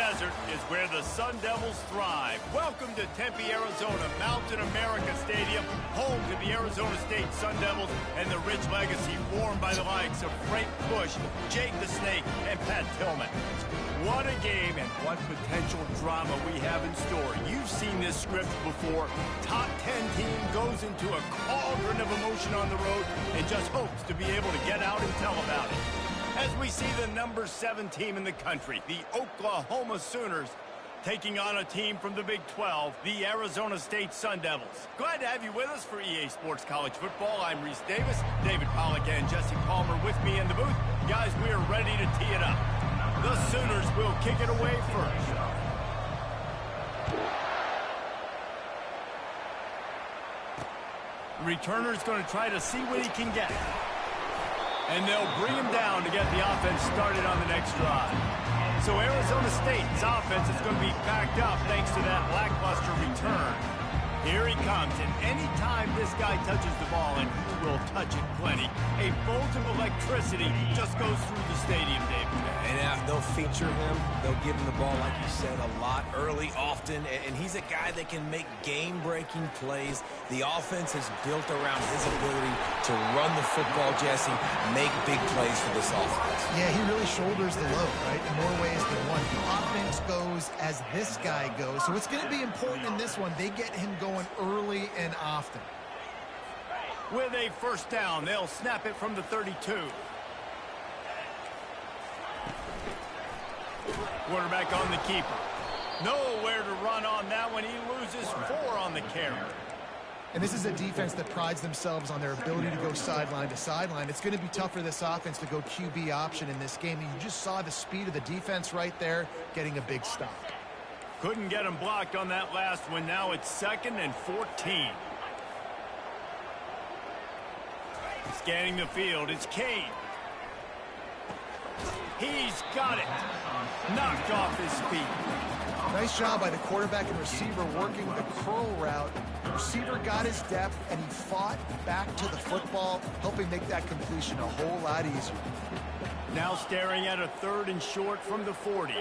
desert is where the Sun Devils thrive. Welcome to Tempe, Arizona, Mountain America Stadium, home to the Arizona State Sun Devils and the rich legacy formed by the likes of Frank Bush, Jake the Snake, and Pat Tillman. What a game and what potential drama we have in store. You've seen this script before. Top 10 team goes into a cauldron of emotion on the road and just hopes to be able to get out and tell about it. As we see the number 7 team in the country, the Oklahoma Sooners, taking on a team from the Big 12, the Arizona State Sun Devils. Glad to have you with us for EA Sports College Football. I'm Reese Davis, David Pollack and Jesse Palmer with me in the booth. Guys, we are ready to tee it up. The Sooners will kick it away first. The returner's going to try to see what he can get. And they'll bring him down to get the offense started on the next drive. So Arizona State's offense is going to be backed up thanks to that lackluster return. Here he comes, and anytime this guy touches the ball, and he will touch it plenty, a bolt of electricity just goes through the stadium, David. And they'll feature him. They'll give him the ball, like you said, a lot, early, often. And he's a guy that can make game-breaking plays. The offense is built around his ability to run the football, Jesse, make big plays for this offense. Yeah, he really shoulders the load, right, in more ways than one. The offense goes as this guy goes. So it's going to be important in this one. They get him going early and often. With a first down, they'll snap it from the 32. Quarterback on the keeper. Nowhere to run on that one. He loses 4 on the carry. And this is a defense that prides themselves on their ability to go sideline to sideline. It's going to be tough for this offense to go QB option in this game. And you just saw the speed of the defense right there getting a big stop. Couldn't get him blocked on that last one. Now it's 2nd and 14. Scanning the field, it's Kane. He's got it. Knocked off his feet. Nice job by the quarterback and receiver working the curl route. The receiver got his depth, and he fought back to the football, helping make that completion a whole lot easier. Now staring at a 3rd and short from the 40.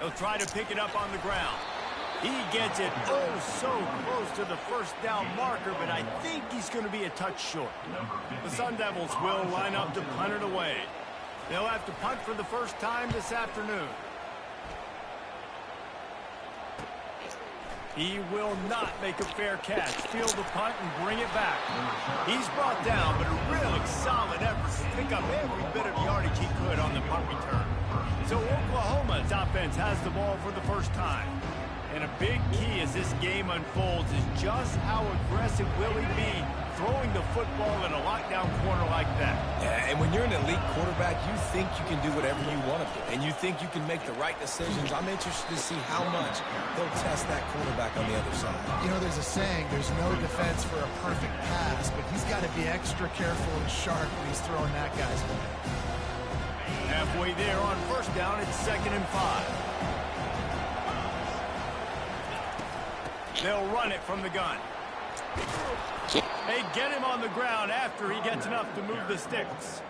He'll try to pick it up on the ground. He gets it so close to the first down marker, but I think he's going to be a touch short. The Sun Devils will line up to punt it away. They'll have to punt for the first time this afternoon. He will not make a fair catch. Field the punt and bring it back. He's brought down, but a really solid effort to pick up every bit of yardage he could on the punt return. So Oklahoma's offense has the ball for the first time. And a big key as this game unfolds is just how aggressive will he be throwing the football in a lockdown corner like that. Yeah, and when you're an elite quarterback, you think you can do whatever you want to do, and you think you can make the right decisions. I'm interested to see how much they'll test that quarterback on the other side. You know, there's a saying, there's no defense for a perfect pass, but he's got to be extra careful and sharp when he's throwing that guy's way. Halfway there on first down, it's 2nd and 5. They'll run it from the gun. They get him on the ground after he gets enough to move the sticks.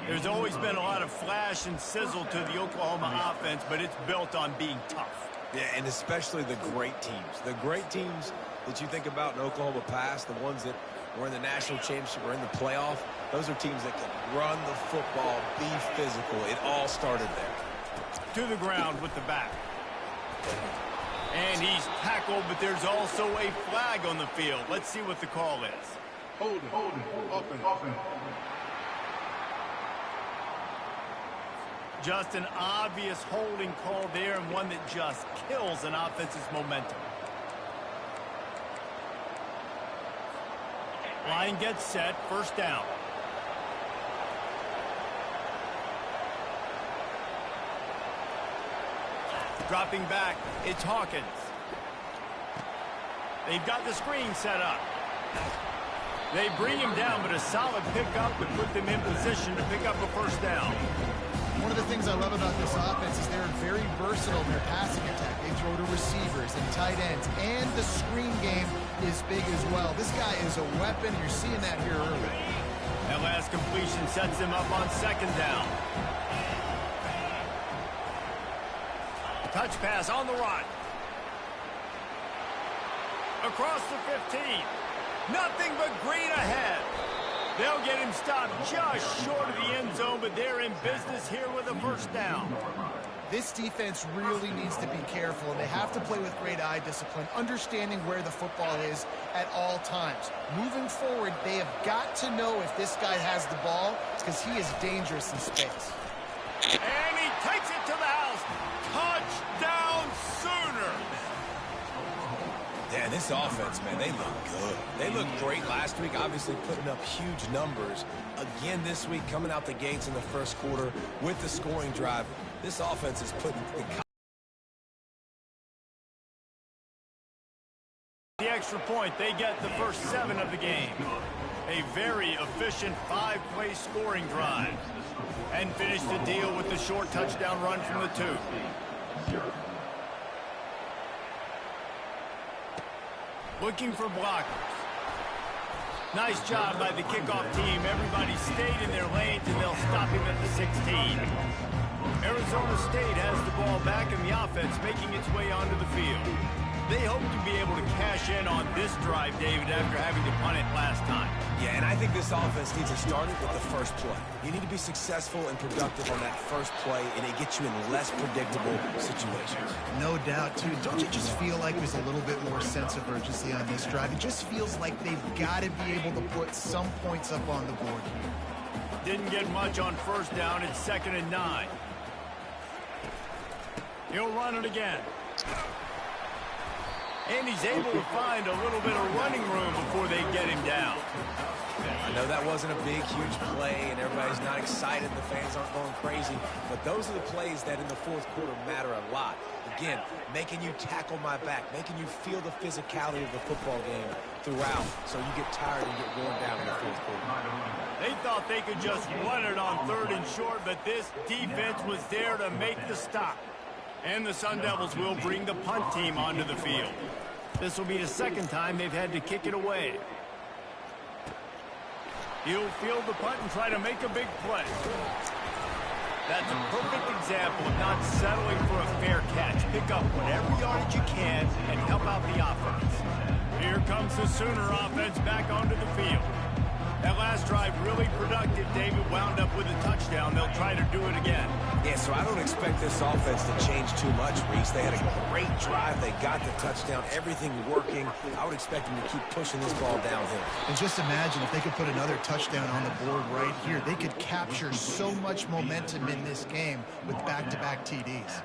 There's always been a lot of flash and sizzle to the Oklahoma offense, but it's built on being tough. Yeah, and especially the great teams. The great teams that you think about in Oklahoma past, the ones that were in the national championship or in the playoff, those are teams that can run the football, be physical. It all started there. To the ground with the back. And he's tackled, but there's also a flag on the field. Let's see what the call is. Hold it, open. Just an obvious holding call there, and one that just kills an offense's momentum. Line gets set, first down. Dropping back, it's Hawkins. They've got the screen set up. They bring him down, but a solid pickup would put them in position to pick up a first down. One of the things I love about this offense is they're very versatile in their passing attack. They throw to receivers and tight ends, and the screen game is big as well. This guy is a weapon. You're seeing that here early. That last completion sets them up on second down. Touch pass on the run. Across the 15. Nothing but green ahead. They'll get him stopped just short of the end zone, but they're in business here with a first down. This defense really needs to be careful, and they have to play with great eye discipline, understanding where the football is at all times. Moving forward, they have got to know if this guy has the ball, because he is dangerous in space. And he takes it to the house. Touchdown Sooner! Yeah, this offense, man, they look good. They looked great last week, obviously putting up huge numbers. Again this week, coming out the gates in the first quarter with the scoring drive. This offense is putting the extra point. They get the first 7 of the game. A very efficient 5-play scoring drive. And finish the deal with the short touchdown run from the 2. Looking for blockers. Nice job by the kickoff team. Everybody stayed in their lanes, and they'll stop him at the 16. Arizona State has the ball back, and the offense making its way onto the field. They hope to be able to cash in on this drive, David, after having to punt it last time. Yeah, and I think this offense needs to start it with the first play. You need to be successful and productive on that first play, and it gets you in less predictable situations. No doubt, too. Don't you just feel like there's a little bit more sense of urgency on this drive? It just feels like they've got to be able to put some points up on the board here. Didn't get much on first down. It's 2nd and 9. He'll run it again. And he's able to find a little bit of running room before they get him down. I know that wasn't a big, huge play, and everybody's not excited. The fans aren't going crazy. But those are the plays that in the fourth quarter matter a lot. Again, making you tackle my back, making you feel the physicality of the football game throughout, so you get tired and get worn down in the fourth quarter. They thought they could just run it on 3rd and short, but this defense was there to make the stop. And the Sun Devils will bring the punt team onto the field. This will be the 2nd time they've had to kick it away. He'll field the punt and try to make a big play. That's a perfect example of not settling for a fair catch. Pick up whatever yardage you can and help out the offense. Here comes the Sooner offense back onto the field. That last drive really productive. David wound up with a touchdown. They'll try to do it again. Yeah, so I don't expect this offense to change too much, Reese. They had a great drive. They got the touchdown. Everything working. I would expect them to keep pushing this ball downhill. And just imagine if they could put another touchdown on the board right here. They could capture so much momentum in this game with back-to-back TDs.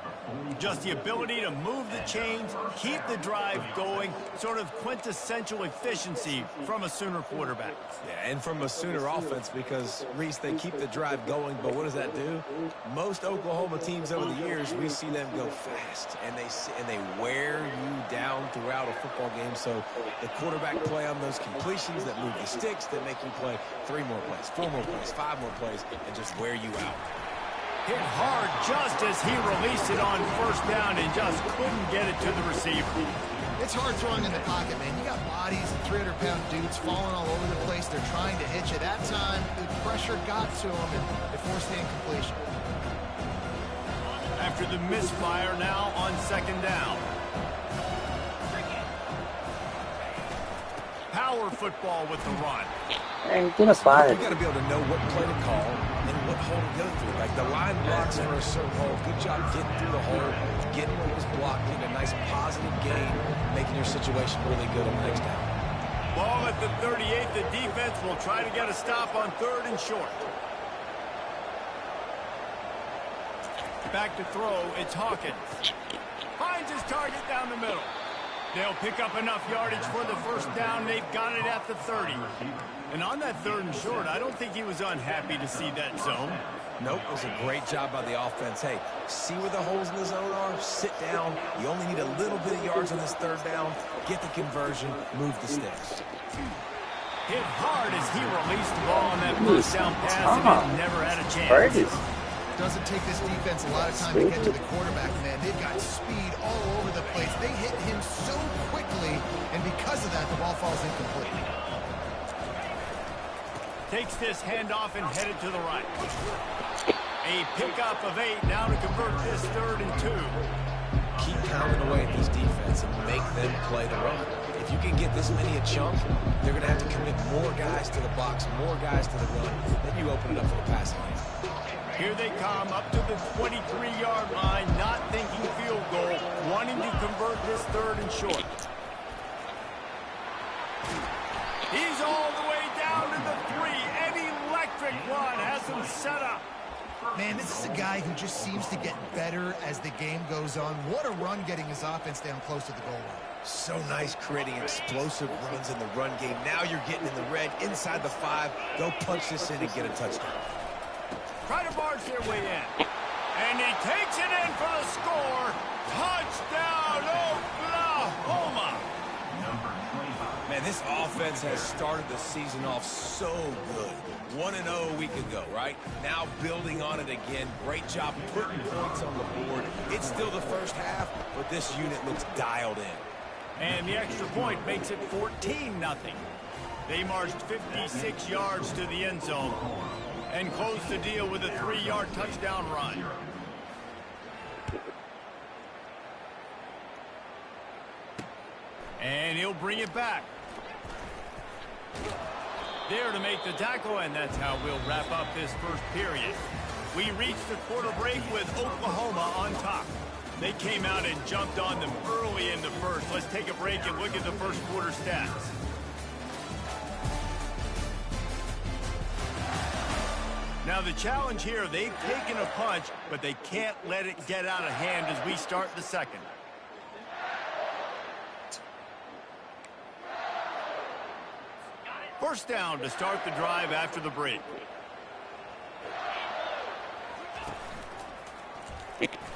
Just the ability to move the chains, keep the drive going, sort of quintessential efficiency from a Sooner quarterback. Yeah, and from a Sooner offense, because, Reese, they keep the drive going, but what does that do? Most Oklahoma teams over the years, we see them go fast, and they wear you down throughout a football game. So the quarterback play on those completions that move the sticks, that make you play 3 more plays, 4 more plays, 5 more plays, and just wear you out. Hit hard just as he released it on first down and just couldn't get it to the receiver. It's hard throwing in the pocket, man. You got bodies and 300-pound dudes falling all over the place. They're trying to hit you. That time, the pressure got to them, and it forced the incompletion. After the misfire, now on 2nd down. Power football with the run. Hey, get us fired. You got to be able to know what play to call and what hole to go through. Like the line blocks for a certain hole. Good job getting through the hole, getting what was blocked, getting a nice positive gain, making your situation really good on the next down. Ball at the 38. The defense will try to get a stop on 3rd and short. Back to throw. It's Hawkins. Finds his target down the middle. They'll pick up enough yardage for the first down. They've got it at the 30. And on that 3rd and short, I don't think he was unhappy to see that zone. Nope, it was a great job by the offense. Hey, see where the holes in the zone are? Sit down. You only need a little bit of yards on this 3rd down. Get the conversion. Move the sticks. Hit hard as he released the ball on that first down pass and never had a chance. Doesn't take this defense a lot of time to get to the quarterback, man. They've got speed all over the place. They hit him so quickly, and because of that, the ball falls incomplete. Takes this handoff and headed to the right. A pickup of 8 now to convert this 3rd and 2. Keep pounding away at this defense and make them play the run. If you can get this many a chunk, they're going to have to commit more guys to the box, more guys to the run. Then you open it up for the passing game. Here they come up to the 23-yard line, not thinking field goal, wanting to convert this 3rd and short. He's all the way down to the 3. An electric run has him set up. Man, this is a guy who just seems to get better as the game goes on. What a run getting his offense down close to the goal line. So nice creating explosive runs in the run game. Now you're getting in the red inside the 5. Go punch this in and get a touchdown. Try to barge their way in. And he takes it in for the score. Touchdown, Oklahoma. Man, this offense has started the season off so good. 1-0 a week ago, right? Now building on it again. Great job putting points on the board. It's still the first half, but this unit looks dialed in. And the extra point makes it 14-0. They marched 56 yards to the end zone and closed the deal with a 3-yard touchdown run. And he'll bring it back. There to make the tackle, and that's how we'll wrap up this first period. We reached the quarter break with Oklahoma on top. They came out and jumped on them early in the first. Let's take a break and look at the first quarter stats. Now the challenge here, they've taken a punch, but they can't let it get out of hand as we start the second. First down to start the drive after the break.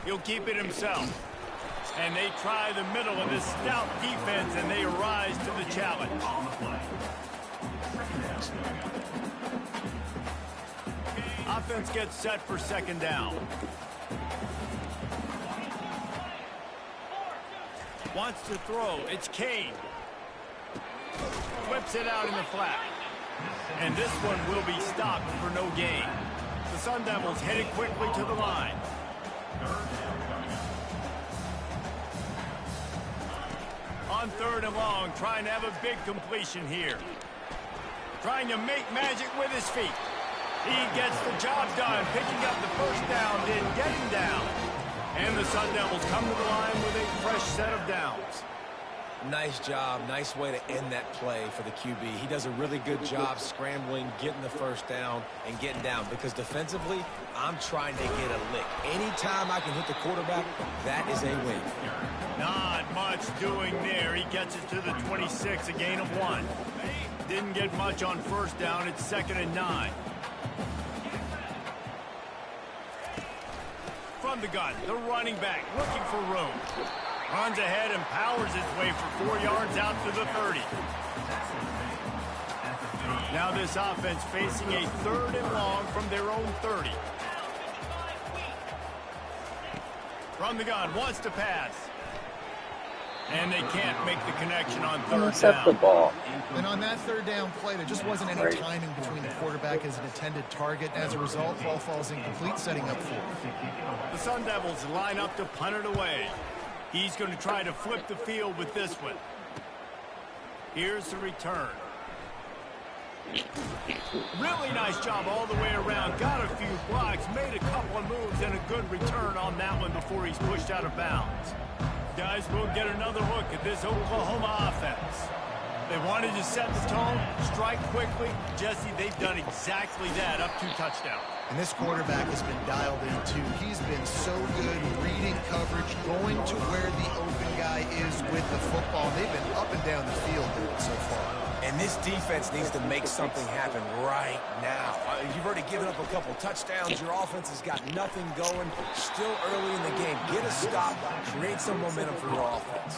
He'll keep it himself. And they try the middle of this stout defense, and they rise to the challenge. Offense gets set for second down. Wants to throw. It's Kane. Whips it out in the flat. And this one will be stopped for no gain. The Sun Devils headed quickly to the line. On 3rd and long, trying to have a big completion here. Trying to make magic with his feet. He gets the job done, picking up the first down, then getting down. And the Sun Devils come to the line with a fresh set of downs. Nice job. Nice way to end that play for the QB. He does a really good job scrambling, getting the first down, and getting down. Because defensively, I'm trying to get a lick. Anytime I can hit the quarterback, that is a win. Not much doing there. He gets it to the 26, a gain of 1. Didn't get much on first down. It's 2nd and 9. From the gun, the running back looking for room. Runs ahead and powers his way for 4 yards out to the 30. Now this offense facing a 3rd and long from their own 30. From the gun, wants to pass. And they can't make the connection on 3rd down. The ball. And on that 3rd down play, there just wasn't any timing between the quarterback and his intended target. As a result, ball falls incomplete, setting up 4th. The Sun Devils line up to punt it away. He's going to try to flip the field with this one. Here's the return. Really nice job all the way around. Got a few blocks, made a couple of moves, and a good return on that one before he's pushed out of bounds. Guys, we'll get another look at this Oklahoma offense. They wanted to set the tone, strike quickly. Jesse, they've done exactly that, up 2 touchdowns. And this quarterback has been dialed in, too. He's been so good reading coverage, going to where the open guy is with the football. They've been up and down the field so far. And this defense needs to make something happen right now. You've already given up a couple touchdowns. Your offense has got nothing going. Still early in the game. Get a stop. Create some momentum for your offense.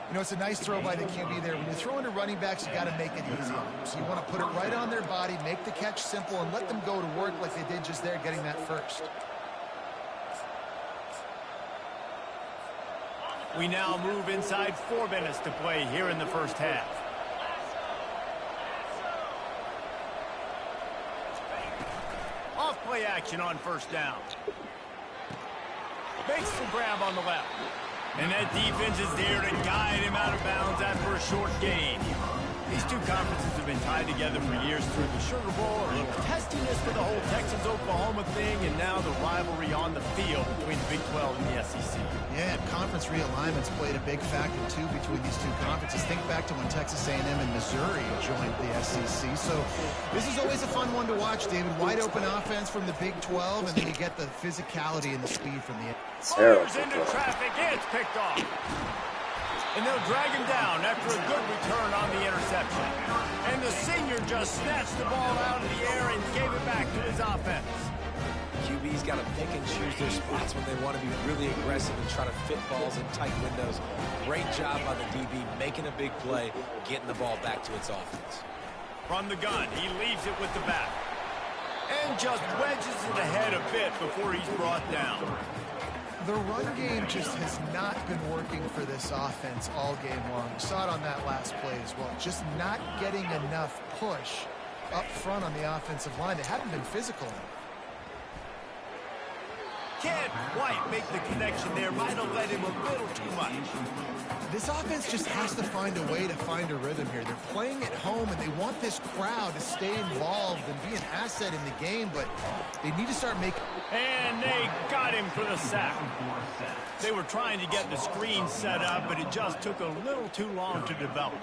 You know, it's a nice throw by the QB there. When you're throwing to running backs, you got to make it easy. So you want to put it right on their body, make the catch simple, and let them go to work like they did just there, getting that first. We now move inside 4 minutes to play here in the first half. action on first down. Makes the grab on the left. And that defense is there to guide him out of bounds after a short gain. These two conferences have been tied together for years through the Sugar Bowl, a little testiness to the whole Texas-Oklahoma thing, and now the rivalry on the field between the Big 12 and the SEC. Yeah, and conference realignments played a big factor, too, between these two conferences. Think back to when Texas A&M and Missouri joined the SEC. So this is always a fun one to watch, David. Wide open offense from the Big 12, and then you get the physicality and the speed from the... Fires into traffic, it's picked off. And they'll drag him down after a good return on the interception. And the senior just snatched the ball out of the air and gave it back to his offense. QB's got to pick and choose their spots when they want to be really aggressive and try to fit balls in tight windows. Great job by the DB making a big play, getting the ball back to its offense. From the gun, he leaves it with the back. And just wedges it ahead a bit before he's brought down. The run game just has not been working for this offense all game long. You saw it on that last play as well. Just not getting enough push up front on the offensive line. They haven't been physical enough. Can't quite make the connection there. Might have led him a little too much. This offense just has to find a way to find a rhythm here. They're playing at home, and they want this crowd to stay involved and be an asset in the game, but they need to start making... And they got him for the sack. They were trying to get the screen set up, but it just took a little too long to develop.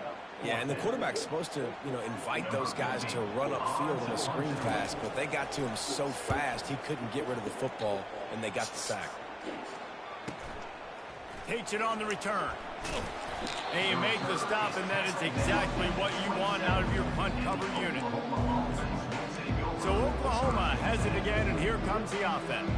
Yeah, and the quarterback's supposed to, invite those guys to run upfield on a screen pass, but they got to him so fast he couldn't get rid of the football, and they got the sack. Takes it on the return. And you make the stop, and that is exactly what you want out of your punt cover unit. So Oklahoma has it again, and here comes the offense.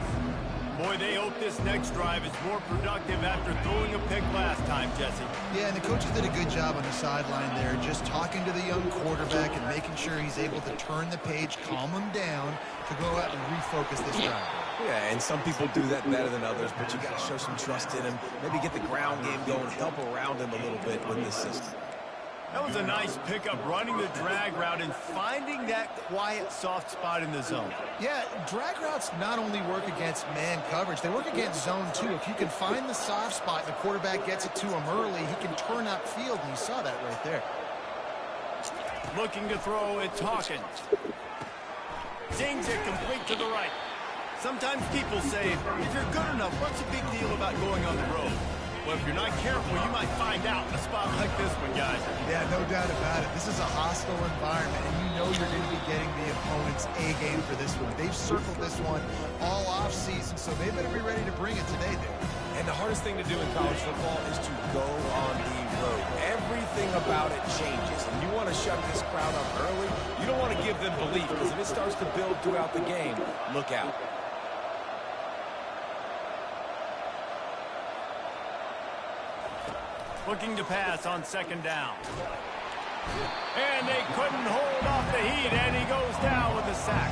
Boy, they hope this next drive is more productive after throwing a pick last time, Jesse. Yeah, and the coaches did a good job on the sideline there, just talking to the young quarterback and making sure he's able to turn the page, calm him down, to go out and refocus this drive. Yeah, and some people do that better than others, but you got to show some trust in him. Maybe get the ground game going, help around him a little bit with this system. That was a nice pickup, running the drag route and finding that quiet, soft spot in the zone. Yeah, drag routes not only work against man coverage, they work against zone too. If you can find the soft spot and the quarterback gets it to him early, he can turn upfield, and you saw that right there. Looking to throw, it's Hawkins. Zings it complete to the right. Sometimes people say, if you're good enough, what's the big deal about going on the road? Well, if you're not careful, you might find out in a spot like this one, guys. Yeah, no doubt about it. This is a hostile environment, and you know you're going to be getting the opponent's A game for this one. They've circled this one all offseason, so they better be ready to bring it today, dude. And the hardest thing to do in college football is to go on the road. Everything about it changes, and you want to shut this crowd up early. You don't want to give them belief, because if it starts to build throughout the game, look out. Looking to pass on second down. And they couldn't hold off the heat, and he goes down with a sack.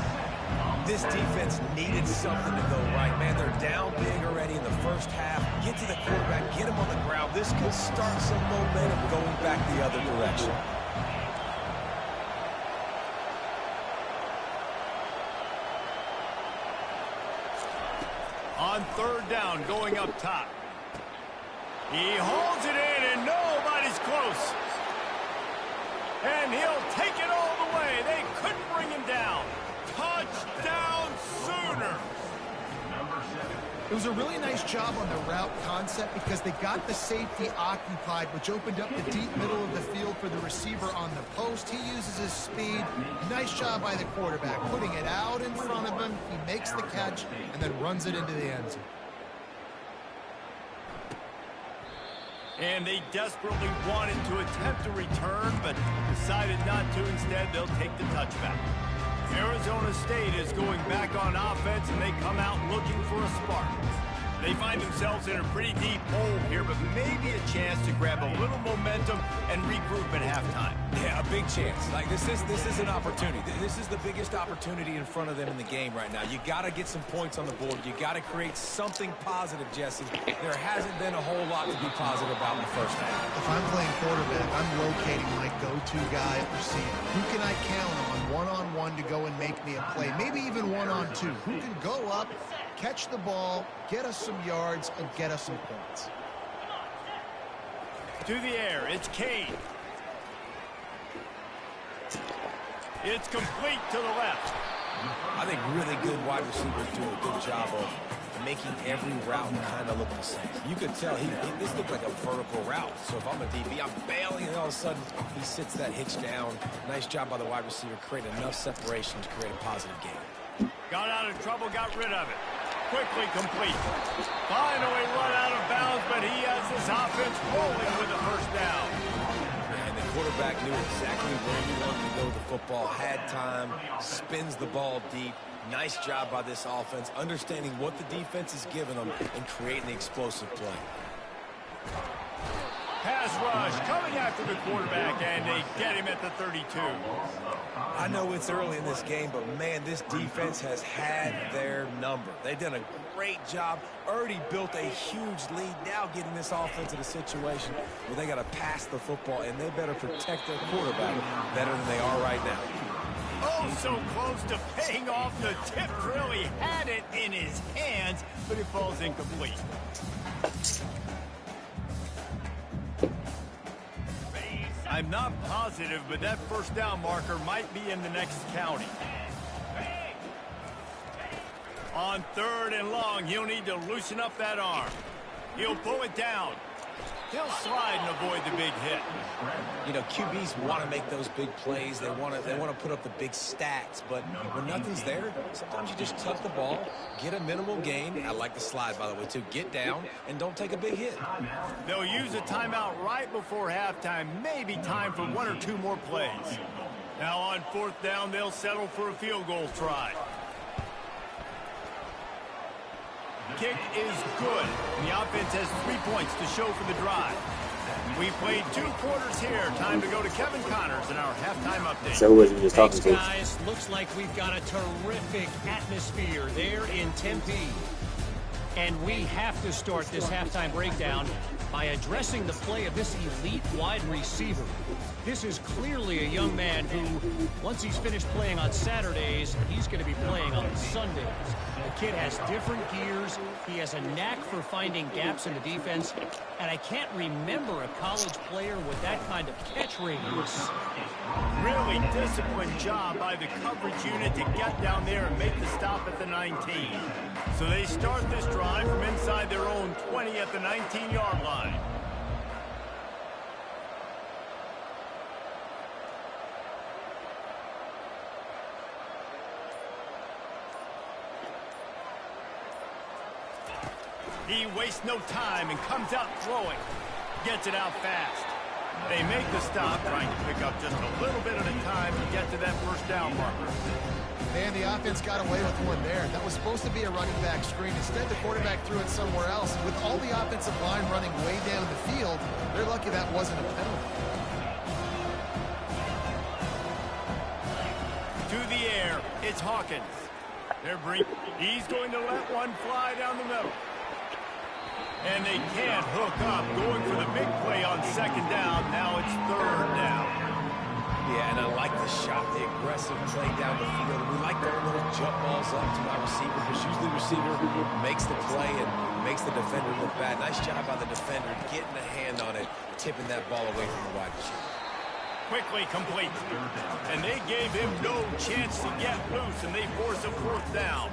This defense needed something to go right. Man, they're down big already in the first half. Get to the quarterback, get him on the ground. This could start some momentum going back the other direction. On third down, going up top. He holds it in, and nobody's close. And he'll take it all the way. They couldn't bring him down. Touchdown Sooners. It was a really nice job on the route concept because they got the safety occupied, which opened up the deep middle of the field for the receiver on the post. He uses his speed. Nice job by the quarterback, putting it out in front of him. He makes the catch and then runs it into the end zone. And they desperately wanted to attempt a return, but decided not to. Instead, they'll take the touchback. Arizona State is going back on offense, and they come out looking for a spark. They find themselves in a pretty deep hole here, but maybe a chance to grab a little momentum and regroup at halftime. Yeah, a big chance. Like this is an opportunity. This is the biggest opportunity in front of them in the game right now. You got to get some points on the board. You got to create something positive, Jesse. There hasn't been a whole lot to be positive about in the first half. If I'm playing quarterback, I'm locating my go-to guy at receiver. Who can I count on one-on-one to go and make me a play? Maybe even one-on-two. Who can go up, catch the ball, get us some yards, and get us some points? To the air, it's Kane. It's complete to the left. I think really good wide receivers do a good job of making every route kind of look the same. You could tell this looked like a vertical route. So if I'm a DB, I'm bailing, and all of a sudden he sits that hitch down. Nice job by the wide receiver, creating enough separation to create a positive game. Got out of trouble, got rid of it. Quickly complete. Finally run out of bounds, but he has this offense rolling with the first down. And the quarterback knew exactly where he wanted to go with the football, had time, spins the ball deep. Nice job by this offense, understanding what the defense is giving them and creating the explosive play. Pass rush coming after the quarterback, and they get him at the 32. I know it's early in this game, but, man, this defense has had their number. They've done a great job, already built a huge lead, now getting this offense in a situation where they got to pass the football, and they better protect their quarterback better than they are right now. Oh, so close to paying off. The tip really had it in his hands, but it falls incomplete. I'm not positive, but that first down marker might be in the next county. On 3rd and long, he'll need to loosen up that arm. He'll pull it down. He'll slide and avoid the big hit. You know, QBs want to make those big plays. They want to put up the big stats. But when nothing's there, sometimes you just tuck the ball, get a minimal gain. I like the slide, by the way, too. Get down and don't take a big hit. They'll use a timeout right before halftime. Maybe time for 1 or 2 more plays. Now on 4th down, they'll settle for a field goal try. Kick is good. The offense has 3 points to show for the drive. We played 2 quarters here. Time to go to Kevin Connors in our halftime update. So who was you just talking to? Guys, looks like we've got a terrific atmosphere there in Tempe. And we have to start this halftime breakdown by addressing the play of this elite wide receiver. This is clearly a young man who, once he's finished playing on Saturdays, he's going to be playing on Sundays. The kid has different gears. He has a knack for finding gaps in the defense. And I can't remember a college player with that kind of catch radius. Really disciplined job by the coverage unit to get down there and make the stop at the 19. So they start this drive from inside their own 20 at the 19-yard line. He wastes no time and comes out throwing. Gets it out fast. They make the stop, trying to pick up just a little bit at a time to get to that first down marker. Man, the offense got away with one there. That was supposed to be a running back screen. Instead, the quarterback threw it somewhere else. With all the offensive line running way down the field, they're lucky that wasn't a penalty. To the air, it's Hawkins. He's going to let one fly down the middle. And they can't hook up, going for the big play on 2nd down. Now it's 3rd down. Yeah, and I like the shot, the aggressive play down the field. We like throwing little jump balls up to my receiver, because usually the receiver makes the play and makes the defender look bad. Nice job by the defender getting a hand on it, tipping that ball away from the wide receiver. Quickly complete. And they gave him no chance to get loose, and they force a 4th down.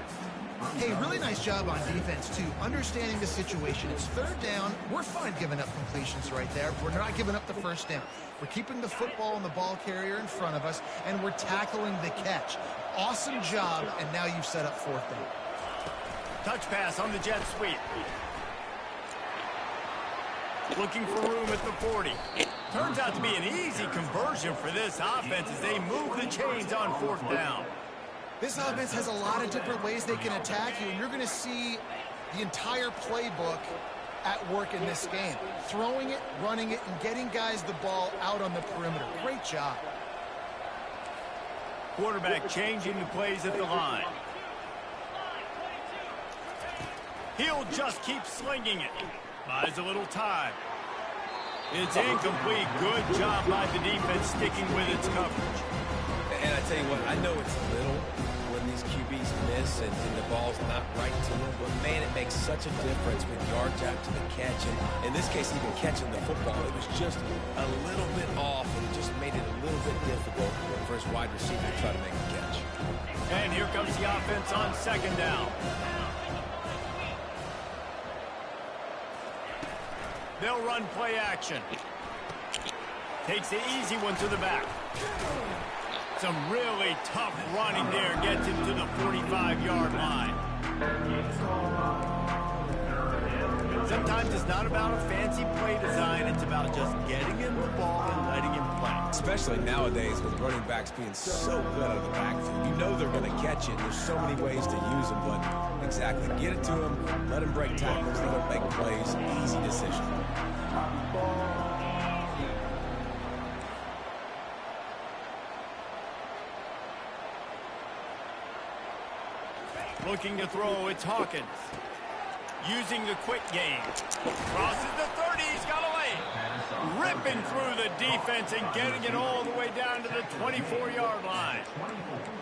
Hey, really nice job on defense, too. Understanding the situation. It's 3rd down. We're fine giving up completions right there. We're not giving up the first down. We're keeping the football and the ball carrier in front of us, and we're tackling the catch. Awesome job, and now you've set up 4th down. Touch pass on the jet sweep. Looking for room at the 40. Turns out to be an easy conversion for this offense as they move the chains on 4th down. This offense has a lot of different ways they can attack you, and you're going to see the entire playbook at work in this game. Throwing it, running it, and getting guys the ball out on the perimeter. Great job. Quarterback changing the plays at the line. He'll just keep slinging it. Buys a little time. It's incomplete. Good job by the defense sticking with its coverage. And I tell you what, I know it's little when these QBs miss and the ball's not right to them, but man, it makes such a difference with yards after the catch. And in this case, even catching the football, it was just a little bit off, and it just made it a little bit difficult for his wide receiver to try to make the catch. And here comes the offense on second down. They'll run play action. Takes the easy one to the back. Some really tough running there. Gets him to the 45-yard line. Sometimes it's not about a fancy play design. It's about just getting him the ball and letting him play. Especially nowadays with running backs being so good out of the backfield. You know they're going to catch it. There's so many ways to use them, but exactly. Get it to them, let them break tackles, let them make plays. Easy decision. Looking to throw, it's Hawkins. Using the quick game. Crosses the 30, he's got a lane. Ripping through the defense and getting it all the way down to the 24-yard line.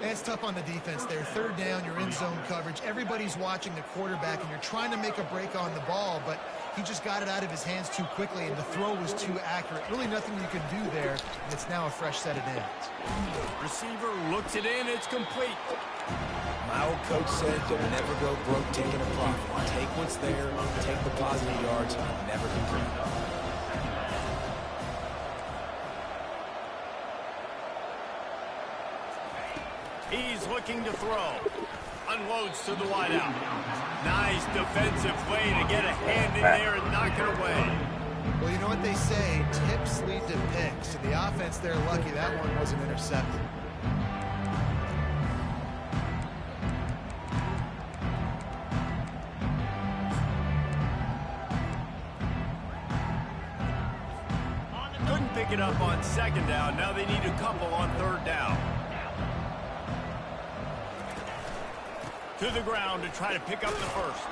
It's tough on the defense there. Third down, you're in zone coverage. Everybody's watching the quarterback, and you're trying to make a break on the ball, but he just got it out of his hands too quickly, and the throw was too accurate. Really nothing you can do there, and it's now a fresh set of downs. Receiver looks it in, it's complete. My old coach said, don't never go broke taking a profit. Take what's there, take the positive yards, and never complain. He's looking to throw. Unloads to the wideout. Nice defensive play to get a hand in there and knock it away. Well, you know what they say, tips lead to picks. And the offense, they're lucky that one wasn't intercepted. Couldn't pick it up on second down. Now they need a couple on third down. To the ground to try to pick up the first.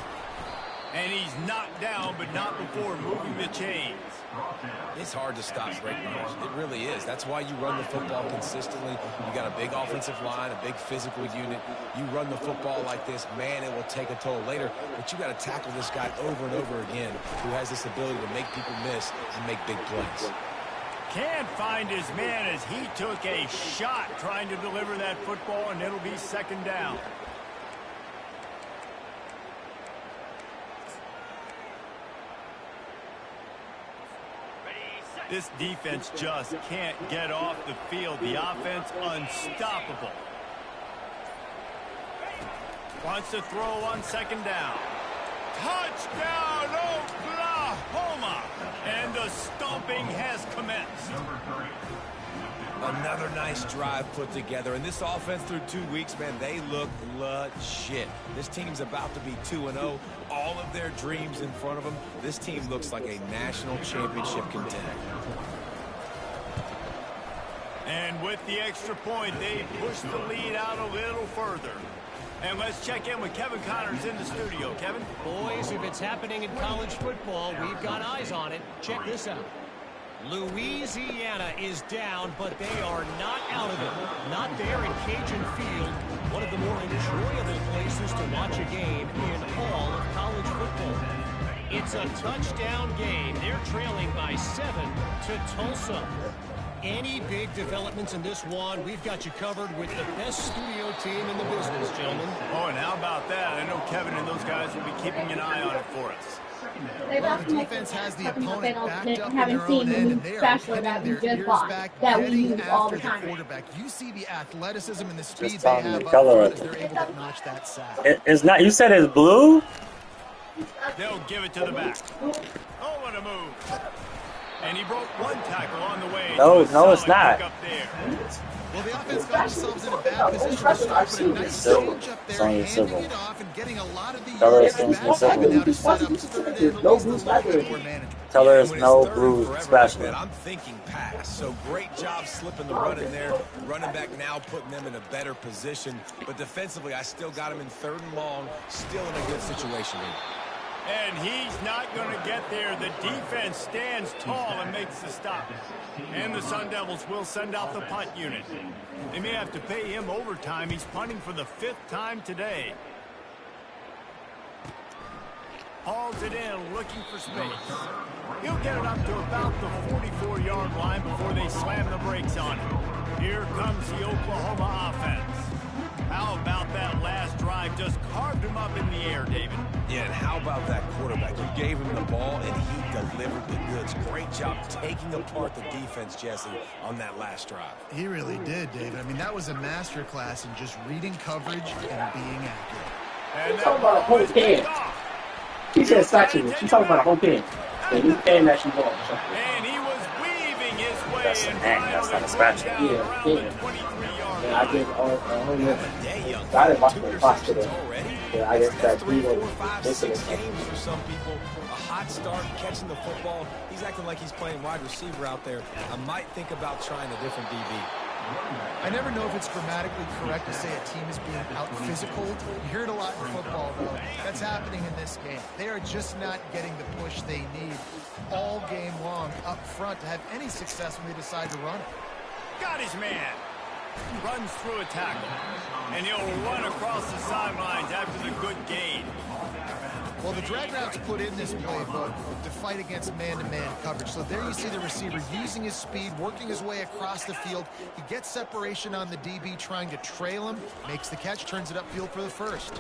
And he's knocked down, but not before moving the chains. It's hard to stop break runners. It really is. That's why you run the football consistently. You got a big offensive line, a big physical unit. You run the football like this, man, it will take a toll later. But you got to tackle this guy over and over again who has this ability to make people miss and make big plays. Can't find his man as he took a shot trying to deliver that football, and it'll be second down. This defense just can't get off the field. The offense unstoppable. Wants to throw on second down. Touchdown, Oklahoma! And the stomping has commenced. Another nice drive put together. And this offense through 2 weeks, man, they look legit. This team's about to be 2-0. All of their dreams in front of them. This team looks like a national championship contender. And with the extra point, they push the lead out a little further. And let's check in with Kevin Connors in the studio. Kevin? Boys, if it's happening in college football, we've got eyes on it. Check this out. Louisiana is down, but they are not out of it. Not there in Cajun Field, one of the more enjoyable places to watch a game in all of college football. It's a touchdown game. They're trailing by 7 to Tulsa. Any big developments in this one, we've got you covered with the best studio team in the business, gentlemen. Oh, and how about that? I know Kevin and those guys will be keeping an eye on it for us. Well, the defense has the opponent backed up in their own end, and they are hitting their ears back, getting after the quarterback. You see the athleticism and the speed they have up front as they're able to notch that sack. It's not. You said it's blue. They'll give it to the back. Oh, what a move. And he broke one tackle on the way. No, it's not. Well, the offense got themselves in a bad position to start, but a nice change up there, handing it off and getting a lot of the yards back even now to set up third and at least a little bit more manageable. Tell her And it's when no third and blue forever like special. that, I'm thinking pass. So great job slipping the run in there. Running back now putting them in a better position. But defensively, I still got him in 3rd and long. Still in a good situation here. And he's not going to get there. The defense stands tall and makes the stop. And the Sun Devils will send out the punt unit. They may have to pay him overtime. He's punting for the 5th time today. Hauls it in, looking for space. He'll get it up to about the 44-yard line before they slam the brakes on him. Here comes the Oklahoma offense. How about that last drive? Just carved him up in the air, David. Yeah, and how about that quarterback? You gave him the ball, and he delivered the goods. Great job taking apart the defense, Jesse, on that last drive. He really did, David. I mean, that was a masterclass in just reading coverage and being accurate. And Talking about a whole game. He said saturated. She's talking about a whole game. And he's paying that she ball. And he was weaving his way That's in. a hang. That's not a scratch. Yeah, Yeah. I did all Day, young I didn't watch Two the box interceptions today. already. Yeah, I guess That's that 3, 4, was 5, 6 ridiculous. games for some people. A hot start, catching the football. He's acting like he's playing wide receiver out there. I might think about trying a different DB. I never know if it's grammatically correct to say a team is being out-physical. You hear it a lot in football, though. That's happening in this game. They are just not getting the push they need all game long up front to have any success when they decide to run it. Got his man. Runs through a tackle. And he'll run across the sidelines after the good gain. Well, the Dragnouts put in this playbook to fight against man-to-man coverage. So there you see the receiver using his speed, working his way across the field. He gets separation on the DB, trying to trail him, makes the catch, turns it upfield for the first.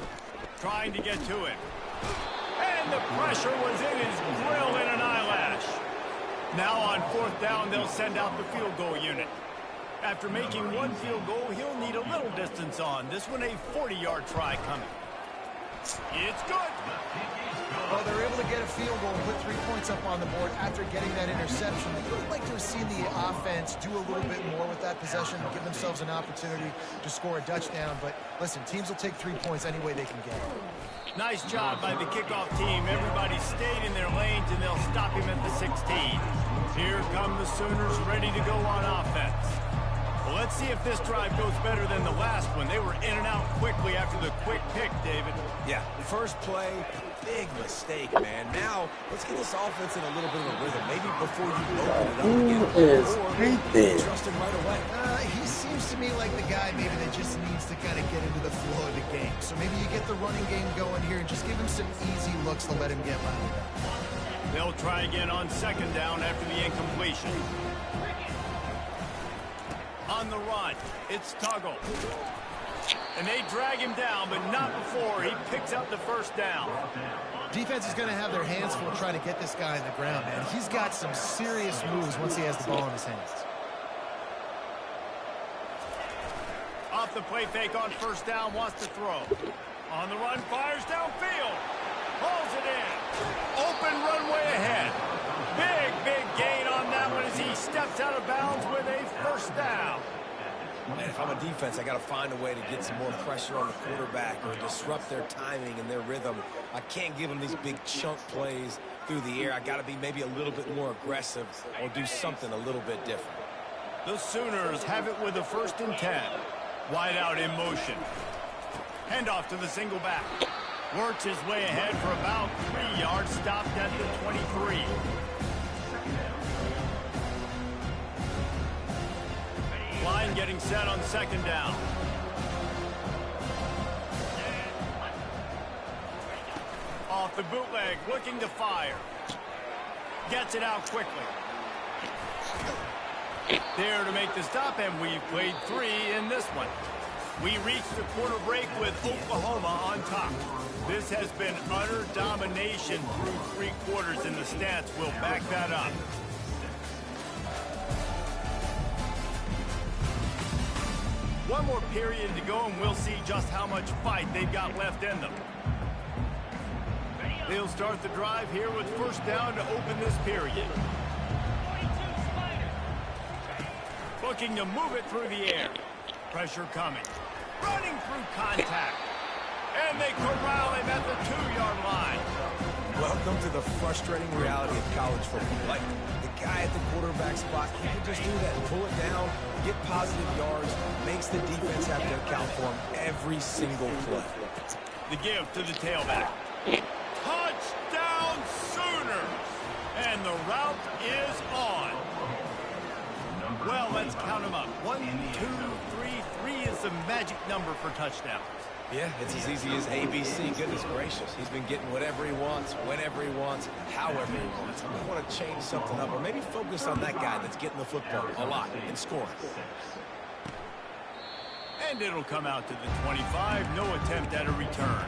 Trying to get to it. And the pressure was in his grill in an eyelash. Now on 4th down, they'll send out the field goal unit. After making one field goal, he'll need a little distance on. This one a 40-yard try coming. It's good. Well, they're able to get a field goal and put 3 points up on the board after getting that interception. They would like to have seen the offense do a little bit more with that possession and give themselves an opportunity to score a touchdown. But listen, teams will take 3 points any way they can get it. Nice job by the kickoff team. Everybody stayed in their lanes, and they'll stop him at the 16. Here come the Sooners ready to go on offense. Well, let's see if this drive goes better than the last one. They were in and out quickly after the quick pick, David. Yeah, first play, big mistake, man. Now, let's get this offense in a little bit of a rhythm. Maybe before you open it up again. Who is Or creeping? trust him right away. He seems to me like the guy maybe that just needs to kind of get into the flow of the game. So maybe you get the running game going here and just give him some easy looks to let him get lined up. They'll try again on 2nd down after the incompletion. On the run, it's Tuggle. And they drag him down, but not before he picks up the 1st down. Defense is going to have their hands full trying to get this guy on the ground, man. He's got some serious moves once he has the ball in his hands. Off the play fake on 1st down, wants to throw. On the run, fires downfield. Hauls it in. Open runway ahead. Big gain on that one as he steps out of bounds with a 1st down. Man, if I'm a defense, I got to find a way to get some more pressure on the quarterback or disrupt their timing and their rhythm. I can't give them these big chunk plays through the air. I got to be maybe a little bit more aggressive or do something a little bit different. The Sooners have it with a 1st and 10. Wide out in motion. Handoff to the single back. Works his way ahead for about 3 yards, stopped at the 23. Line getting set on 2nd down. Off the bootleg, looking to fire. Gets it out quickly. There to make the stop, and we've played 3 in this one. We reached the quarter break with Oklahoma on top. This has been utter domination through 3 quarters, and the stats will back that up. One more period to go, and we'll see just how much fight they've got left in them. They'll start the drive here with 1st down to open this period. looking to move it through the air. Pressure coming. Running through contact. And they corral him at the 2-yard line. Welcome to the frustrating reality of college football. Like, the guy at the quarterback spot, he can just do that. Pull it down, get positive yards, makes the defense have to account for him every single play. The give to the tailback. Touchdown Sooners! And the route is on. Well, let's count them up. 1, 2, 3. 3 is the magic number for touchdowns. Yeah, it's as easy as ABC. Goodness gracious. He's been getting whatever he wants, whenever he wants, however he wants. I want to change something up or maybe focus on that guy that's getting the football a lot and scoring. And it'll come out to the 25. No attempt at a return.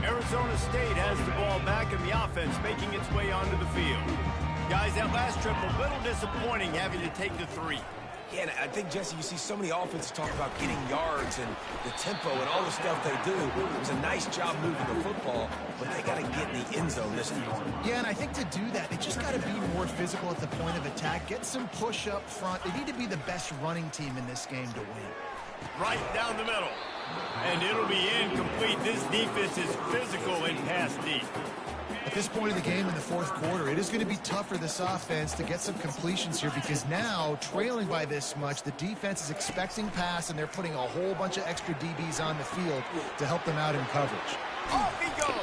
Arizona State has the ball back and the offense making its way onto the field. Guys, that last trip a little disappointing having to take the 3. Yeah, and I think, Jesse, you see so many offenses talk about getting yards and the tempo and all the stuff they do. It was a nice job moving the football, but they got to get in the end zone this time. Yeah, and I think to do that, they just got to be more physical at the point of attack. Get some push up front. They need to be the best running team in this game to win. Right down the middle. And it'll be incomplete. This defense is physical and pass deep. At this point of the game in the fourth quarter, it is going to be tough for this offense to get some completions here because now, trailing by this much, the defense is expecting pass, and they're putting a whole bunch of extra DBs on the field to help them out in coverage. Off he goes.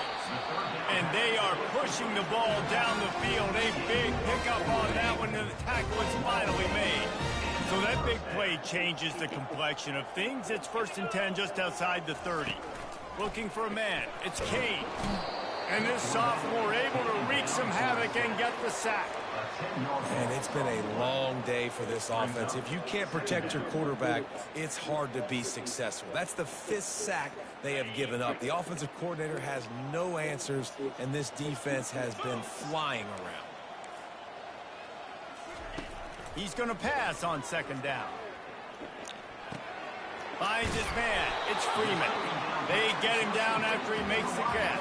And they are pushing the ball down the field. A big pickup on that one, and the tackle is finally made. So that big play changes the complexion of things. It's 1st and 10 just outside the 30. Looking for a man. It's Kane. And this sophomore able to wreak some havoc and get the sack. And it's been a long day for this offense. If you can't protect your quarterback, it's hard to be successful. That's the 5th sack they have given up. The offensive coordinator has no answers, and this defense has been flying around. He's going to pass on 2nd down. Finds his man. It's Freeman. They get him down after he makes the catch.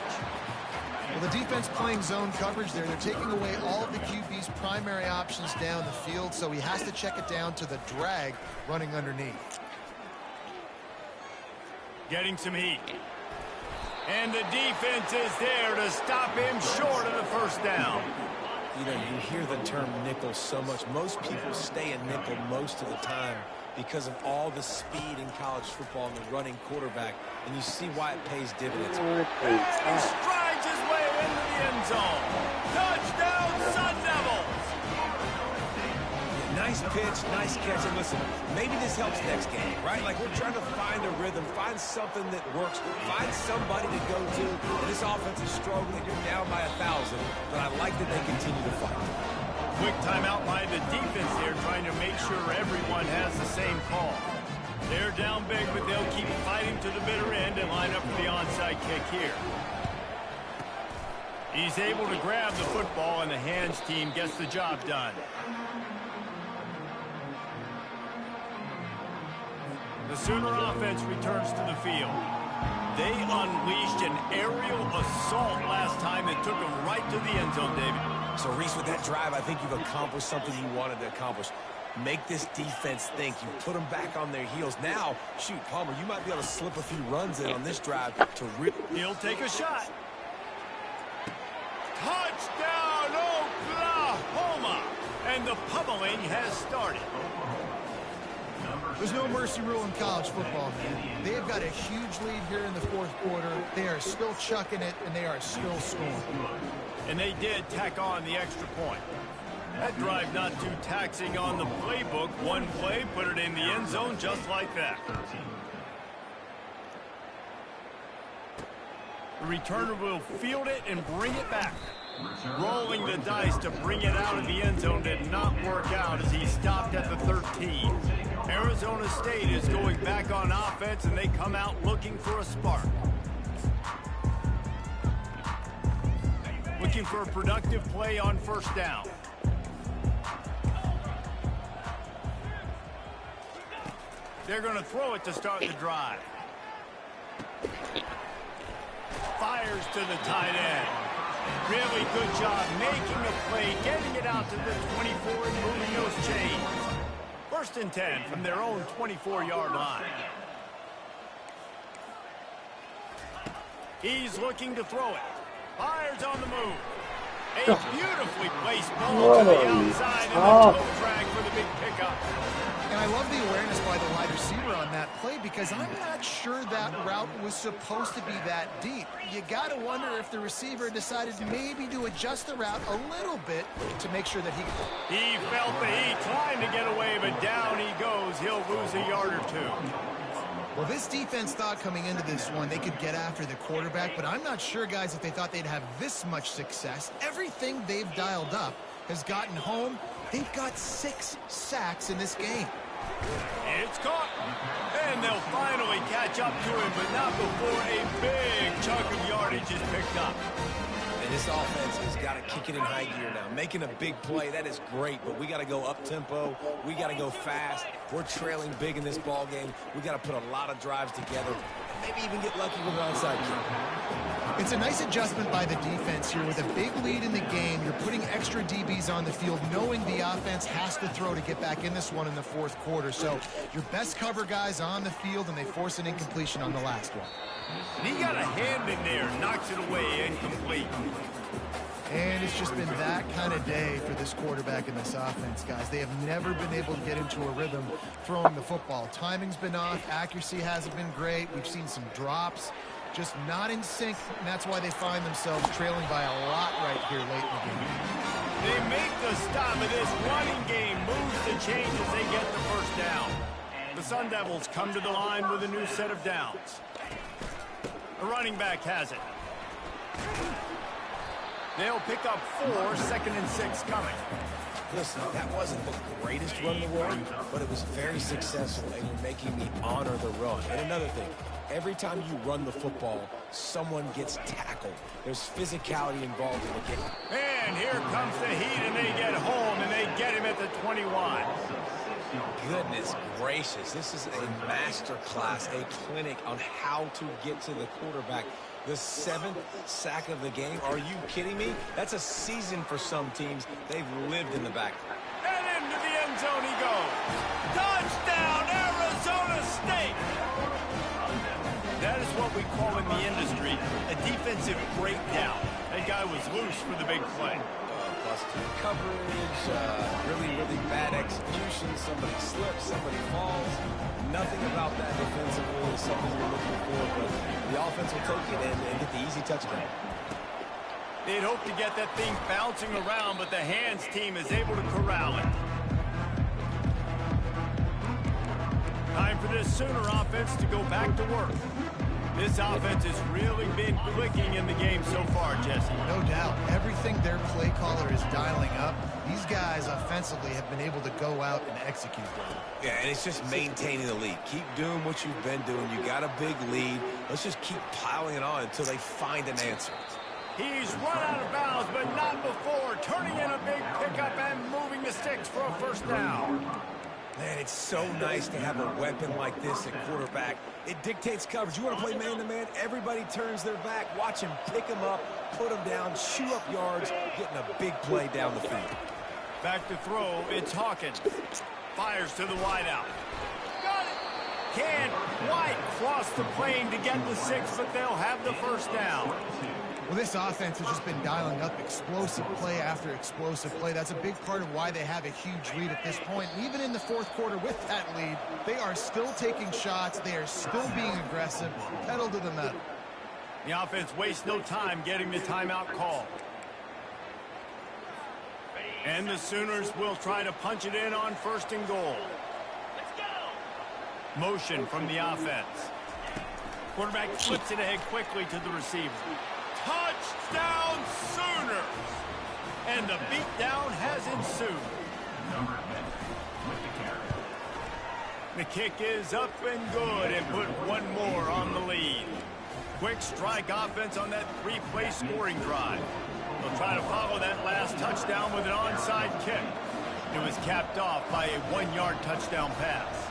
Well, the defense playing zone coverage there. They're taking away all of the QB's primary options down the field, so he has to check it down to the drag running underneath. Getting some heat. And the defense is there to stop him short of the 1st down. You know, you hear the term nickel so much. Most people stay in nickel most of the time because of all the speed in college football and the running quarterback, and you see why it pays dividends. And he strides his way into the end zone. Touchdown, Sun Devils! Yeah, nice pitch, nice catch, and listen, maybe this helps next game, right? Like, we're trying to find a rhythm, find something that works, find somebody to go to. And this offense is struggling. You're down by 1,000, but I like that they continue to fight. Quick timeout by the defense there, trying to make sure everyone has the same call. They're down big, but they'll keep fighting to the bitter end and line up for the onside kick here. He's able to grab the football, and the hands team gets the job done. The Sooner offense returns to the field. They unleashed an aerial assault last time and took them right to the end zone, David. So, Reese, with that drive, I think you've accomplished something you wanted to accomplish. Make this defense think. You put them back on their heels. Now, shoot, Palmer, you might be able to slip a few runs in on this drive to He'll take a shot. Touchdown, Oklahoma! And the pummeling has started. There's no mercy rule in college football, man. They've got a huge lead here in the fourth quarter. They are still chucking it, and they are still scoring. And they did tack on the extra point. That drive not too taxing on the playbook. One play, put it in the end zone just like that. The returner will field it and bring it back. Rolling the dice to bring it out of the end zone did not work out as he stopped at the 13. Arizona State is going back on offense, and they come out looking for a spark. Looking for a productive play on 1st down. They're going to throw it to start the drive. Fires to the tight end. Really good job making a play, getting it out to the 24 and moving those chains. 1st and 10 from their own 24-yard line. He's looking to throw it. Fires on the move. A beautifully placed ball to the outside and the toe drag for the big pickup. And I love the awareness by the wide receiver on that play because I'm not sure that route was supposed to be that deep. You got to wonder if the receiver decided maybe to adjust the route a little bit to make sure that he felt the heat, trying to get away, but down he goes. He'll lose a yard or two. Well, this defense thought coming into this one they could get after the quarterback, but I'm not sure, guys, if they thought they'd have this much success. Everything they've dialed up has gotten home. They've got 6 sacks in this game. It's caught. And they'll finally catch up to him, but not before a big chunk of yardage is picked up. And this offense has got to kick it in high gear now. Making a big play, that is great, but we got to go up-tempo. We got to go fast. We're trailing big in this ball game. We got to put a lot of drives together and maybe even get lucky with an onside kick. It's a nice adjustment by the defense here. With a big lead in the game, you're putting extra DBs on the field, knowing the offense has to throw to get back in this one in the 4th quarter. So your best cover guys on the field, and they force an incompletion on the last one. And he got a hand in there, knocks it away, incomplete. And it's just been that kind of day for this quarterback and this offense, guys. They have never been able to get into a rhythm throwing the football. Timing's been off. Accuracy hasn't been great. We've seen some drops. Just not in sync, and that's why they find themselves trailing by a lot right here late in the game. They make the stop of this running game, moves the chains as they get the first down. The Sun Devils come to the line with a new set of downs. The running back has it. They'll pick up 4, 2nd and 6 coming. Listen, that wasn't the greatest run in the world, but it was very successful, and you're making me honor the run. And another thing, every time you run the football, someone gets tackled. There's physicality involved in the game. And here comes the heat, and they get home, and they get him at the 21. Goodness gracious, this is a master class, a clinic on how to get to the quarterback. The 7th sack of the game. Are you kidding me? That's a season for some teams. They've lived in the back. And into the end zone he goes. Touchdown, Arizona State! That is what we call in the industry a defensive breakdown. That guy was loose for the big play. Busted coverage, really bad execution. Somebody slips, somebody falls. Nothing about that defensively is something we're looking for, but the offense will take it and get the easy touchdown. They'd hope to get that thing bouncing around, but the hands team is able to corral it. Time for this Sooner offense to go back to work. This offense has really been clicking in the game so far, Jesse. No doubt. Everything their play caller is dialing up, these guys offensively have been able to go out and execute. Yeah, and it's just maintaining the lead. Keep doing what you've been doing. You got a big lead. Let's just keep piling it on until they find an answer. He's run out of bounds, but not before. Turning in a big pickup and moving the sticks for a first down. Man, it's so nice to have a weapon like this at quarterback. It dictates coverage. You want to play man-to-man? Everybody turns their back. Watch him pick him up, put him down, shoot up yards, getting a big play down the field. Back to throw, it's Hawkins. Fires to the wideout. Got it! Can White cross the plane to get the 6, but they'll have the first down. Well, this offense has just been dialing up explosive play after explosive play. That's a big part of why they have a huge lead at this point. Even in the 4th quarter with that lead, they are still taking shots. They are still being aggressive, pedal to the metal. The offense wastes no time getting the timeout call. And the Sooners will try to punch it in on 1st and goal. Let's go! Motion from the offense. Quarterback flips it ahead quickly to the receiver. Touchdown Sooners! And the beatdown has ensued. The kick is up and good and put one more on the lead. Quick strike offense on that 3-play scoring drive. They'll try to follow that last touchdown with an onside kick. It was capped off by a 1-yard touchdown pass.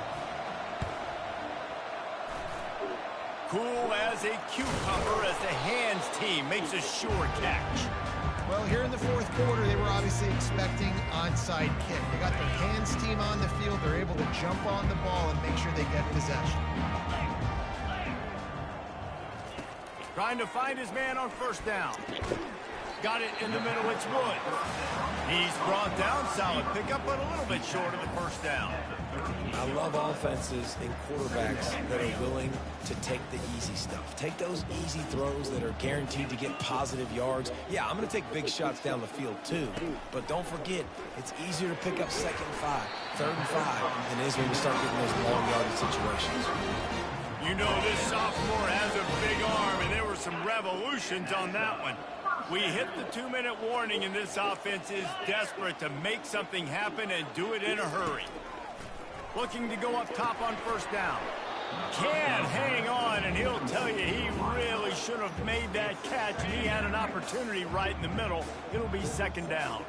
Cool as a cucumber as the hands team makes a sure catch. Well, here in the fourth quarter, they were obviously expecting onside kick. They got their hands team on the field. They're able to jump on the ball and make sure they get possession. Trying to find his man on first down. Got it in the middle. It's Wood. He's brought down. Solid pickup, but a little bit short of the first down. I love offenses and quarterbacks that are willing to take the easy stuff. Take those easy throws that are guaranteed to get positive yards. Yeah, I'm going to take big shots down the field too. But don't forget, it's easier to pick up 2nd and 5, 3rd and 5 than it is when you start getting those long yardage situations. You know this sophomore has a big arm, and there were some revolutions on that one. We hit the 2-minute warning, and this offense is desperate to make something happen and do it in a hurry. Looking to go up top on first down. Can hang on, and he'll tell you he really should have made that catch, and he had an opportunity right in the middle. It'll be 2nd down.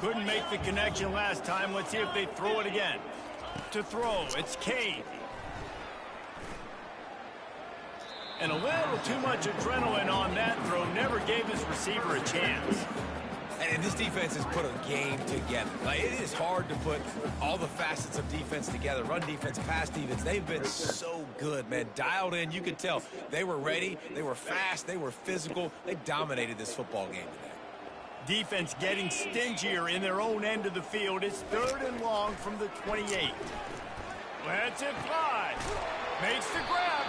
Couldn't make the connection last time. Let's see if they throw it again. To throw, it's Cade. And a little too much adrenaline on that throw. Never gave his receiver a chance. And this defense has put a game together. Like, it is hard to put all the facets of defense together. Run defense, pass defense. They've been so good, man. Dialed in. You could tell they were ready. They were fast. They were physical. They dominated this football game today. Defense getting stingier in their own end of the field. It's 3rd and long from the 28. Lets it fly. Makes the grab.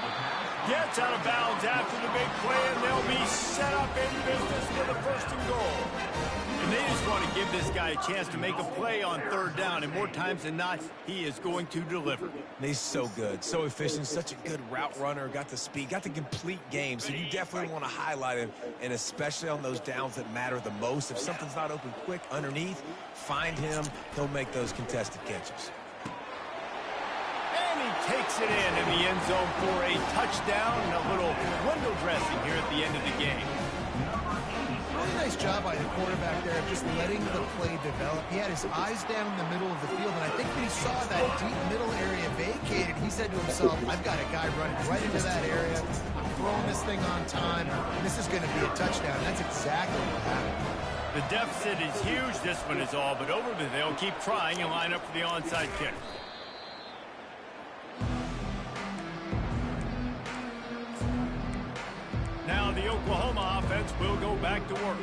Gets out of bounds after the big play, and they'll be set up in business with a 1st and goal. And they just want to give this guy a chance to make a play on 3rd down, and more times than not, he is going to deliver. He's so good, so efficient, such a good route runner, got the speed, got the complete game, so you definitely want to highlight him, and especially on those downs that matter the most. If something's not open quick underneath, find him. He'll make those contested catches. And he takes it in the end zone for a touchdown and a little window dressing here at the end of the game. Really nice job by the quarterback there of just letting the play develop. He had his eyes down in the middle of the field, and I think when he saw that deep middle area vacated, he said to himself, I've got a guy running right into that area. I'm throwing this thing on time, and this is going to be a touchdown. That's exactly what happened. The deficit is huge. This one is all but over, but they'll keep trying and line up for the onside kick. Now the Oklahoma offense will go back to work.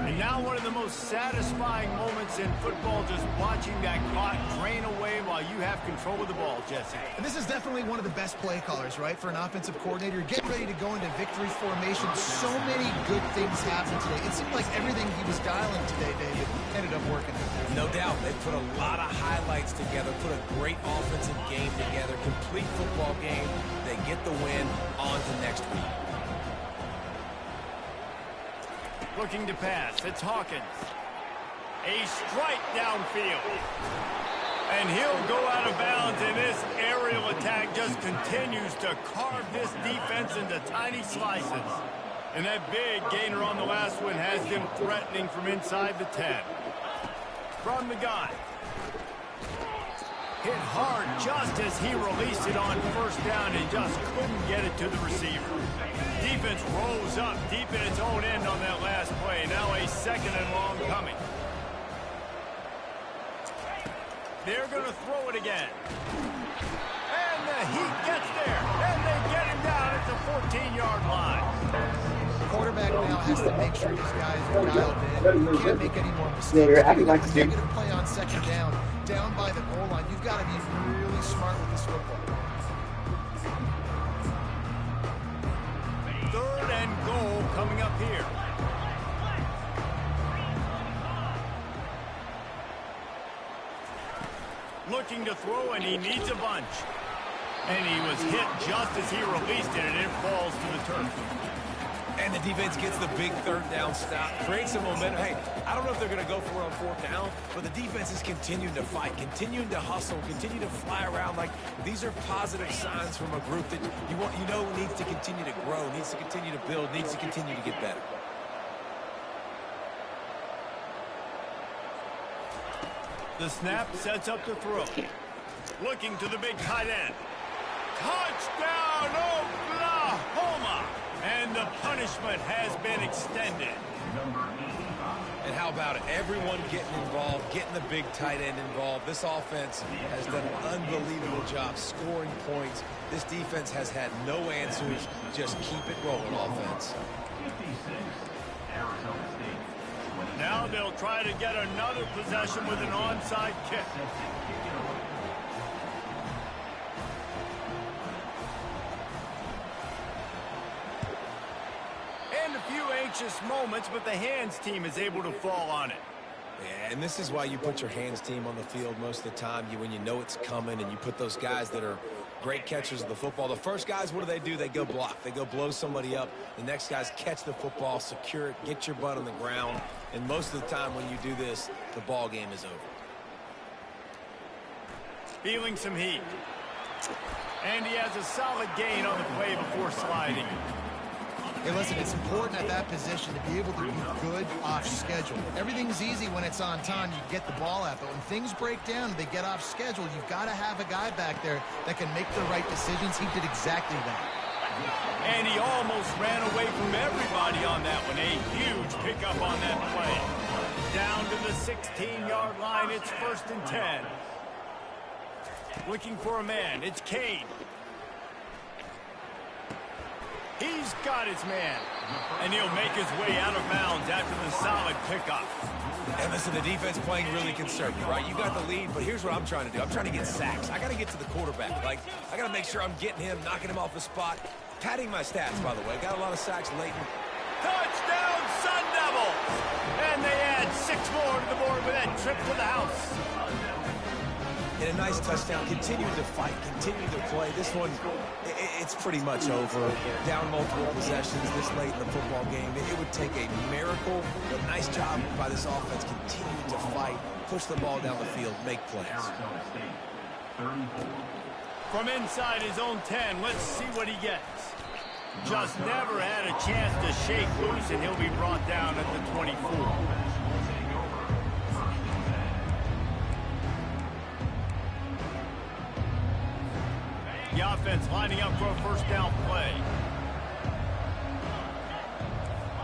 And now one of the most satisfying moments in football, just watching that clock drain away while you have control of the ball, Jesse. And this is definitely one of the best play callers, right, for an offensive coordinator. Getting ready to go into victory formation. So many good things happened today. It seemed like everything he was dialing today, David, ended up working. No doubt. They put a lot of highlights together, put a great offensive game together, complete football game. They get the win. On to next week. Looking to pass. It's Hawkins. A strike downfield. And he'll go out of bounds, and this aerial attack just continues to carve this defense into tiny slices. And that big gainer on the last one has them threatening from inside the 10. From the gun. Hit hard just as he released it on first down and just couldn't get it to the receiver. Defense rolls up deep in its own end on that last play. Now a 2nd and long coming. They're going to throw it again. And the Heat gets there. And they get him down at the 14-yard line. The quarterback now has to make sure his guys are dialed in. You can't make any more mistakes. Negative play on 2nd down by the goal line. You've got to be really smart with this football. 3rd and goal coming up here. Looking to throw, and he needs a bunch. And he was hit just as he released it, and it falls to the turf. And the defense gets the big 3rd down stop, creates some momentum. Hey, I don't know if they're going to go for it on 4th down, but the defense is continuing to fight, continuing to hustle, continue to fly around. Like, these are positive signs from a group that you know needs to continue to grow, needs to continue to build, needs to continue to get better. The snap sets up the throw. Looking to the big tight end. Touchdown, Oklahoma! Oklahoma. And the punishment has been extended. And how about it? Everyone getting involved, getting the big tight end involved. This offense has done an unbelievable job scoring points. This defense has had no answers. Just keep it rolling, offense. Now they'll try to get another possession with an onside kick. And a few anxious moments, but the hands team is able to fall on it. Yeah, and this is why you put your hands team on the field most of the time. When you know it's coming, and you put those guys that are great catchers of the football. The first guys, what do? They go block. They go blow somebody up. The next guys catch the football, secure it, get your butt on the ground. And most of the time when you do this, the ball game is over. Feeling some heat. And he has a solid gain on the play before sliding. Hey, listen, it's important at that position to be able to be good off schedule. Everything's easy when it's on time. You get the ball out. But when things break down and they get off schedule, you've got to have a guy back there that can make the right decisions. He did exactly that. And he almost ran away from everybody on that one. A huge pickup on that play. Down to the 16-yard line. It's 1st and 10. Looking for a man. It's Cade. He's got his man. And he'll make his way out of bounds after the solid pickup. And listen, the defense playing really conservative, right? You got the lead, but here's what I'm trying to do. I'm trying to get sacks. I got to get to the quarterback. Like, I got to make sure I'm getting him, knocking him off the spot. Padding my stats, by the way. Got a lot of sacks late. Touchdown, Sun Devils! And they add 6 more to the board with that trip to the house. And a nice touchdown. Continue to fight. Continue to play. This one, it's pretty much over. Down multiple possessions this late in the football game. It would take a miracle, but nice job by this offense. Continue to fight, push the ball down the field, make plays. From inside his own 10, let's see what he gets. Just never had a chance to shake loose, and he'll be brought down at the 24. The offense lining up for a first down play.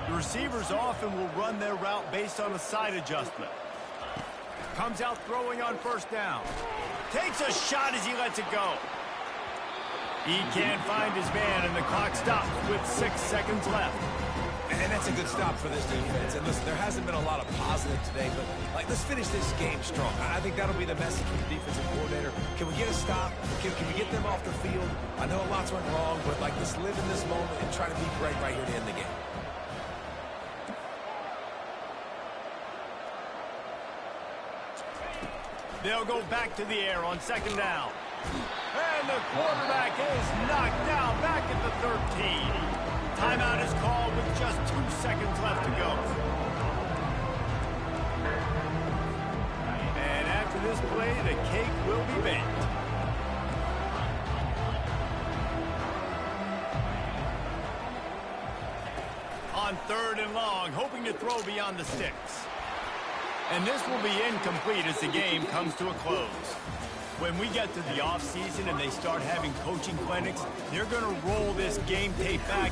The receivers often will run their route based on a side adjustment. Comes out throwing on first down. Takes a shot as he lets it go. He can't find his man, and the clock stops with 6 seconds left. And that's a good stop for this defense. And listen, there hasn't been a lot of positive today, but let's finish this game strong. I think that'll be the message from the defensive coordinator. Can we get a stop? Can we get them off the field? I know a lot's went wrong, but let's live in this moment and try to be great right here to end the game. They'll go back to the air on 2nd down. And the quarterback is knocked down back at the 13. Timeout is called with just 2 seconds left to go. And after this play, the cake will be baked. On 3rd and long, hoping to throw beyond the sticks. And this will be incomplete as the game comes to a close. When we get to the offseason and they start having coaching clinics, they're going to roll this game tape back